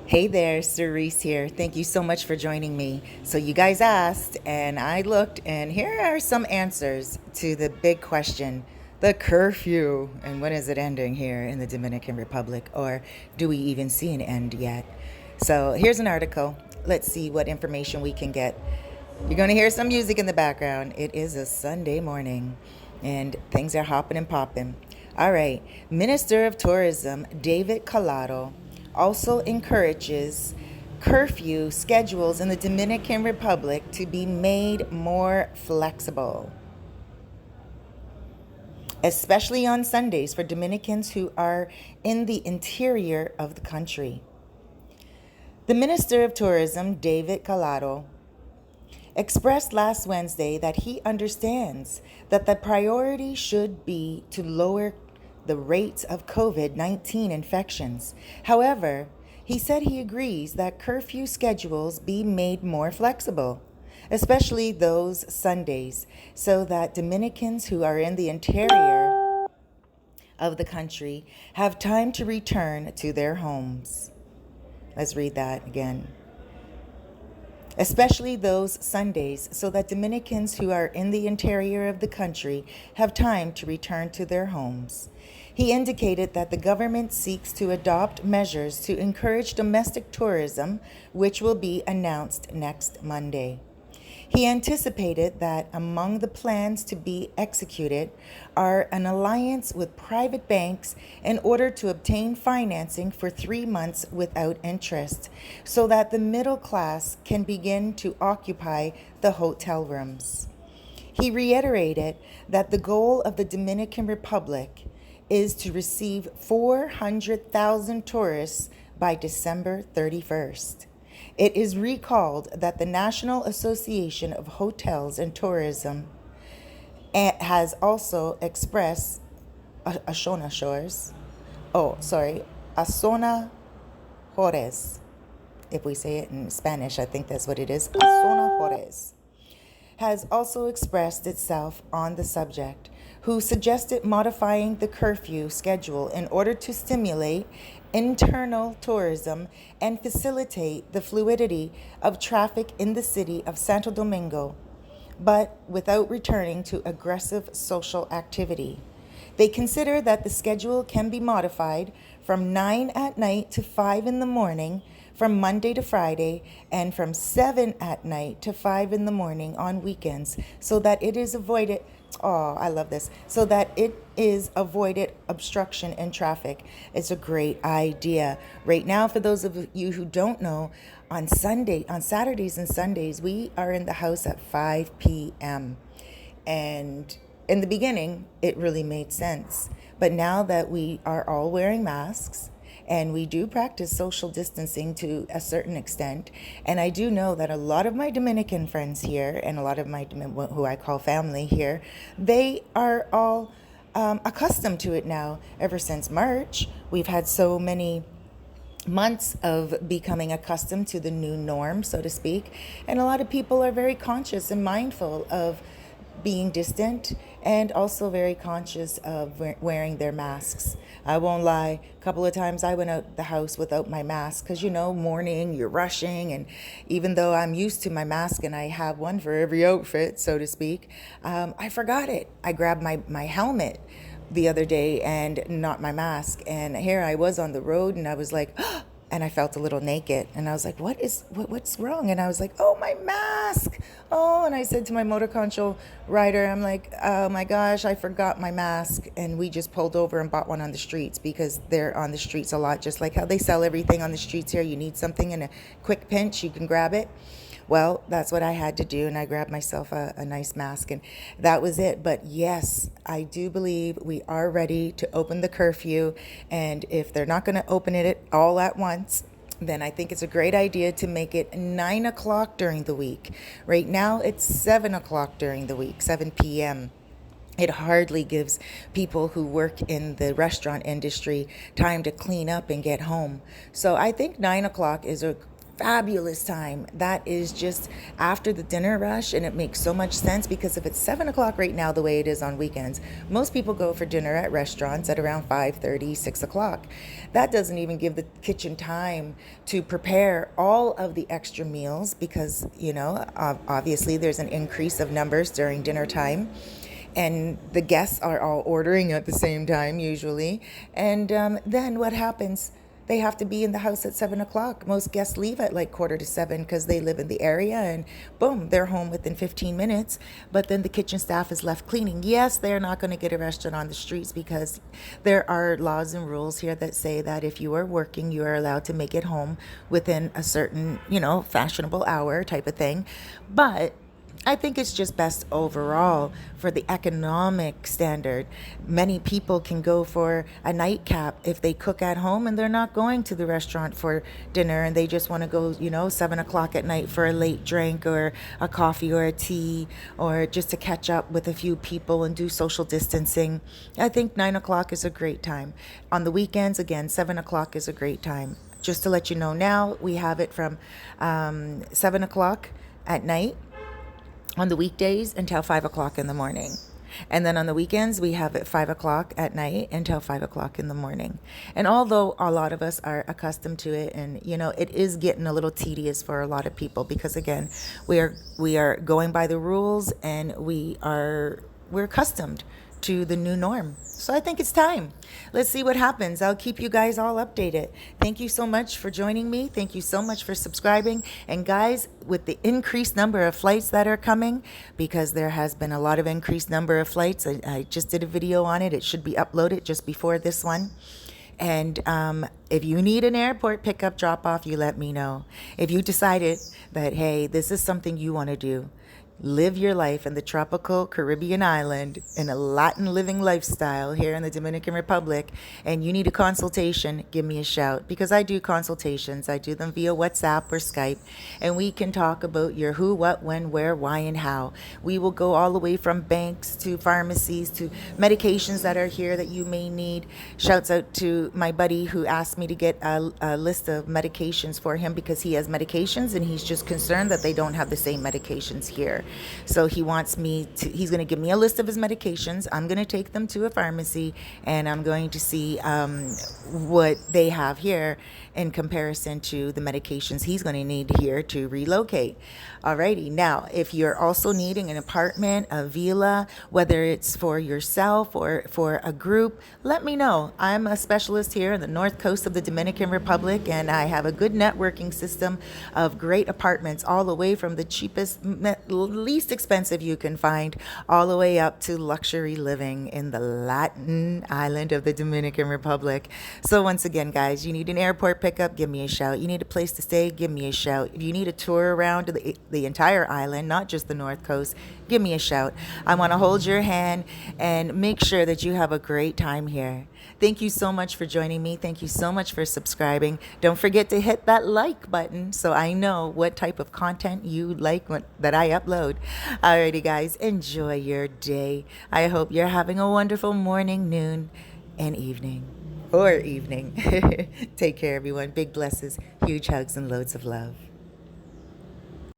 Hey there, Cerise here. Thank you so much for joining me. So, you guys asked, and I looked, and here are some answers to the big question, the curfew. And when is it ending here in the Dominican Republic? Or do we even see an end yet? So, here's an article. Let's see what information we can get. You're going to hear some music in the background. It is a Sunday morning, and things are hopping and popping. All right. Minister of Tourism David Collado also encourages curfew schedules in the Dominican Republic to be made more flexible, especially on Sundays for Dominicans who are in the interior of the country. The Minister of Tourism, David Collado, expressed last Wednesday that he understands that the priority should be to lower the rates of COVID 19 infections. However, he said he agrees that curfew schedules be made more flexible, especially those Sundays, so that Dominicans who are in the interior of the country have time to return to their homes. Let's read that again. Especially those Sundays, so that Dominicans who are in the interior of the country have time to return to their homes. He indicated that the government seeks to adopt measures to encourage domestic tourism, which will be announced next Monday. He anticipated that among the plans to be executed are an alliance with private banks in order to obtain financing for 3 months without interest, so that the middle class can begin to occupy the hotel rooms. He reiterated that the goal of the Dominican Republic is to receive 400,000 tourists by December 31st. It is recalled that the National Association of Hotels and Tourism has also expressed Ashona Shores. Oh, sorry, Asona Jores. If we say it in Spanish, I think that's what it is. Asona Jores has also expressed itself on the subject, who suggested modifying the curfew schedule in order to stimulate internal tourism and facilitate the fluidity of traffic in the city of Santo Domingo, but without returning to aggressive social activity. They consider that the schedule can be modified from 9 at night to 5 in the morning from Monday to Friday, and from 7 at night to 5 in the morning on weekends, so that it is avoided. Oh, I love this. So that it is avoided obstruction in traffic. It's a great idea. Right now, for those of you who don't know, on Saturdays and Sundays, we are in the house at 5 p.m. And in the beginning, it really made sense. But now that we are all wearing masks, and we do practice social distancing to a certain extent, and I do know that a lot of my Dominican friends here, and a lot of my who I call family here, they are all accustomed to it now. Ever since March, we've had so many months of becoming accustomed to the new norm, so to speak. And a lot of people are very conscious and mindful of being distant, and also very conscious of wearing their masks. I won't lie, a couple of times I went out the house without my mask because, morning, you're rushing. And even though I'm used to my mask and I have one for every outfit, so to speak, I forgot it. I grabbed my helmet the other day and not my mask. And here I was on the road and I was like, and I felt a little naked, and I was like, what's wrong? And I was like, oh, my mask. Oh, and I said to my motor control rider, I'm like, oh my gosh, I forgot my mask. And we just pulled over and bought one on the streets, because they're on the streets a lot, just like how they sell everything on the streets here. You need something in a quick pinch, you can grab it. Well, that's what I had to do, and I grabbed myself a nice mask, and that was it. But yes, I do believe we are ready to open the curfew, and if they're not going to open it all at once, then I think it's a great idea to make it 9 o'clock during the week. Right now, it's 7 o'clock during the week, 7 p.m. It hardly gives people who work in the restaurant industry time to clean up and get home. So I think 9 o'clock is a fabulous time. That is just after the dinner rush, and it makes so much sense because if it's 7 o'clock right now, the way it is on weekends, most people go for dinner at restaurants at around 5:30, 6 o'clock. That doesn't even give the kitchen time to prepare all of the extra meals because, obviously there's an increase of numbers during dinner time, and the guests are all ordering at the same time usually. And then what happens? They have to be in the house at 7 o'clock. Most guests leave at like quarter to seven because they live in the area, and boom, they're home within 15 minutes. But then the kitchen staff is left cleaning. Yes, they're not going to get a restaurant on the streets because there are laws and rules here that say that if you are working, you are allowed to make it home within a certain, fashionable hour type of thing. But I think it's just best overall for the economic standard. Many people can go for a nightcap if they cook at home and they're not going to the restaurant for dinner, and they just want to go, 7 o'clock at night for a late drink or a coffee or a tea, or just to catch up with a few people and do social distancing. I think 9 o'clock is a great time. On the weekends, again, 7 o'clock is a great time. Just to let you know now, we have it from 7 o'clock at night on the weekdays until 5 o'clock in the morning. And then on the weekends, we have it 5 o'clock at night until 5 o'clock in the morning. And although a lot of us are accustomed to it, and it is getting a little tedious for a lot of people because again, we are going by the rules, and we're accustomed to the new norm. So I think it's time. Let's see what happens. I'll keep you guys all updated. Thank you so much for joining me. Thank you so much for subscribing. And guys, with the increased number of flights that are coming, because there has been a lot of increased number of flights, I just did a video on it. It should be uploaded just before this one. And if you need an airport pickup drop off, you let me know. If you decided that, hey, this is something you want to do, live your life in the tropical Caribbean island in a Latin living lifestyle here in the Dominican Republic, and you need a consultation, give me a shout, because I do consultations. I do them via WhatsApp or Skype, and we can talk about your who, what, when, where, why, and how. We will go all the way from banks to pharmacies to medications that are here that you may need. Shouts out to my buddy who asked me to get a list of medications for him because he has medications and he's just concerned that they don't have the same medications here. So he's going to give me a list of his medications. I'm going to take them to a pharmacy, and I'm going to see what they have here in comparison to the medications he's going to need here to relocate. Alrighty. Now, if you're also needing an apartment, a villa, whether it's for yourself or for a group, let me know. I'm a specialist here in the north coast of the Dominican Republic, and I have a good networking system of great apartments all the way from the cheapest, least expensive you can find, all the way up to luxury living in the Latin island of the Dominican Republic. So once again, guys, you need an airport pickup, give me a shout. You need a place to stay, give me a shout. If you need a tour around the entire island, not just the north coast, give me a shout. I want to hold your hand and make sure that you have a great time here. Thank you so much for joining me. Thank you so much for subscribing. Don't forget to hit that like button so I know what type of content you like that I upload. Alrighty, guys, enjoy your day. I hope you're having a wonderful morning, noon, and evening. Or evening. Take care, everyone. Big blesses, huge hugs, and loads of love.